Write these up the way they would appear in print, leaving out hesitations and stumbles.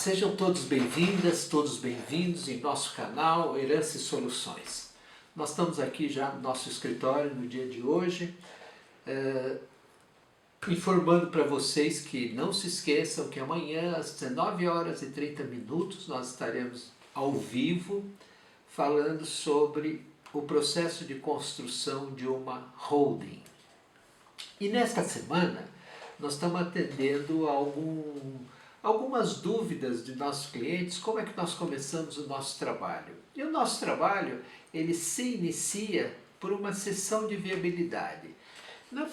Sejam todos bem-vindas, todos bem-vindos em nosso canal Herança e Soluções. Nós estamos aqui já no nosso escritório no dia de hoje, informando para vocês que não se esqueçam que amanhã às 19 horas e 30 minutos nós estaremos ao vivo falando sobre o processo de construção de uma holding. E nesta semana nós estamos atendendo algumas dúvidas de nossos clientes, como é que nós começamos o nosso trabalho. E o nosso trabalho, ele se inicia por uma sessão de viabilidade. No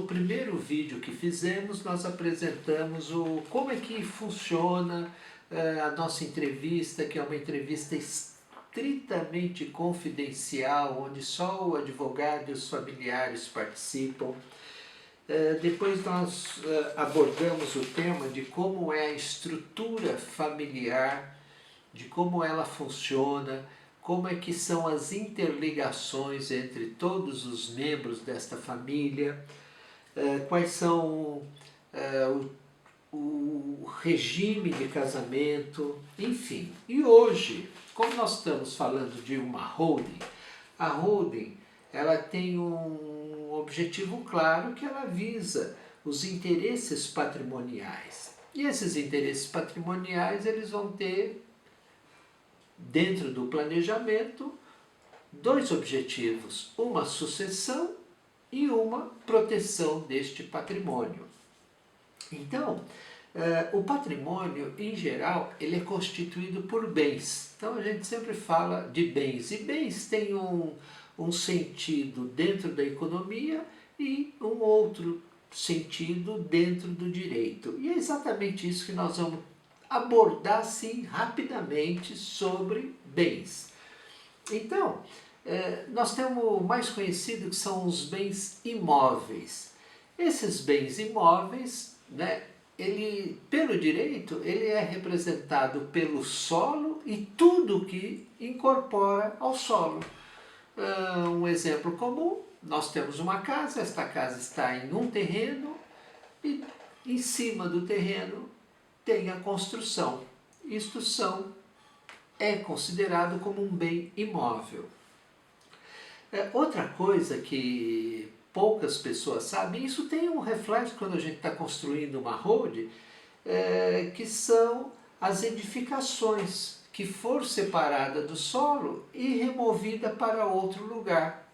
primeiro vídeo que fizemos, nós apresentamos como é que funciona a nossa entrevista, que é uma entrevista estritamente confidencial, onde só o advogado e os familiares participam. Depois nós abordamos o tema de como é a estrutura familiar, de como ela funciona, como é que são as interligações entre todos os membros desta família, quais são o regime de casamento, enfim. E hoje, como nós estamos falando de uma holding, a holding ela tem um objetivo claro, que ela visa os interesses patrimoniais. E esses interesses patrimoniais eles vão ter, dentro do planejamento, dois objetivos: uma sucessão e uma proteção deste patrimônio. Então, o patrimônio, em geral, ele é constituído por bens. Então a gente sempre fala de bens, e bens têm um sentido dentro da economia e um outro sentido dentro do direito. E é exatamente isso que nós vamos abordar, assim, rapidamente sobre bens. Então, nós temos o mais conhecido, que são os bens imóveis. Esses bens imóveis, ele, pelo direito, ele é representado pelo solo e tudo que incorpora ao solo. Um exemplo comum: nós temos uma casa, esta casa está em um terreno e em cima do terreno tem a construção. Isto é considerado como um bem imóvel. Outra coisa que poucas pessoas sabem, isso tem um reflexo quando a gente está construindo uma holding, que são as edificações que for separada do solo e removida para outro lugar.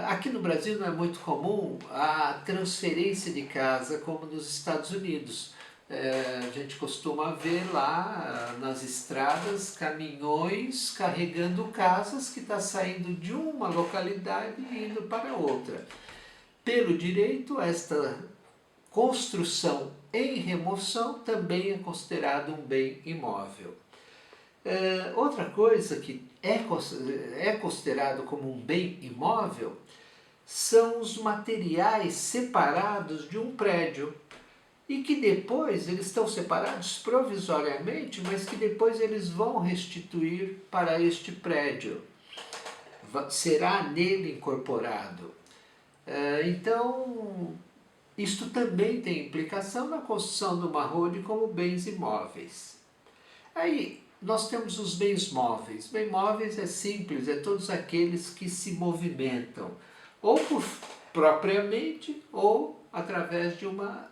Aqui no Brasil não é muito comum a transferência de casa como nos Estados Unidos. A gente costuma ver lá nas estradas caminhões carregando casas que está saindo de uma localidade e indo para outra. Pelo direito, esta construção em remoção também é considerado um bem imóvel. Outra coisa que é considerado como um bem imóvel são os materiais separados de um prédio, e que depois eles estão separados provisoriamente, mas que depois eles vão restituir para este prédio, será nele incorporado. Então, isto também tem implicação na construção de uma holding como bens imóveis. Aí nós temos os bens móveis. Bens móveis é simples, é todos aqueles que se movimentam, ou propriamente, ou através de uma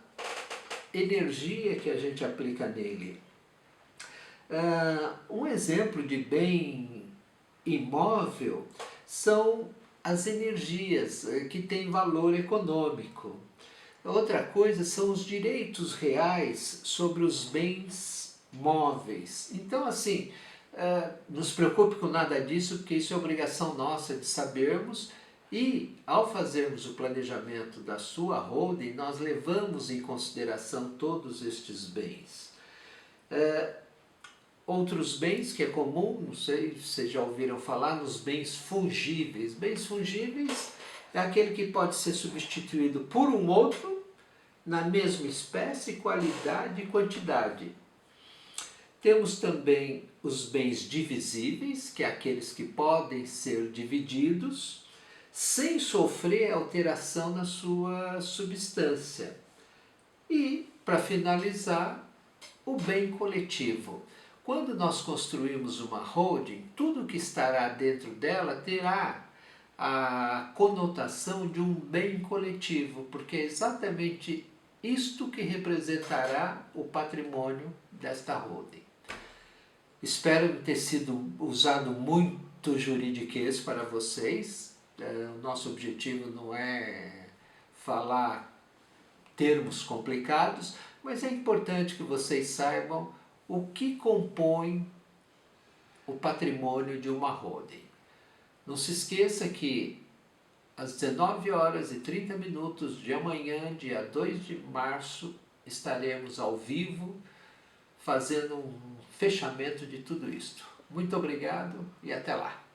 energia que a gente aplica nele. Um exemplo de bem imóvel são as energias que têm valor econômico. Outra coisa são os direitos reais sobre os bens móveis. Então, assim, não se preocupe com nada disso, porque isso é obrigação nossa de sabermos, e ao fazermos o planejamento da sua holding, nós levamos em consideração todos estes bens. Outros bens que é comum, não sei se vocês já ouviram falar, nos bens fungíveis. Bens fungíveis é aquele que pode ser substituído por um outro na mesma espécie, qualidade e quantidade. Temos também os bens divisíveis, que é aqueles que podem ser divididos sem sofrer alteração na sua substância. E para finalizar, o bem coletivo. Quando nós construímos uma holding, tudo que estará dentro dela terá a conotação de um bem coletivo, porque é exatamente isto que representará o patrimônio desta holding. Espero ter sido usado muito juridiquês para vocês. O nosso objetivo não é falar termos complicados, mas é importante que vocês saibam o que compõe o patrimônio de uma holding. Não se esqueça que às 19 horas e 30 minutos de amanhã, dia 2 de março, estaremos ao vivo fazendo um fechamento de tudo isto. Muito obrigado e até lá!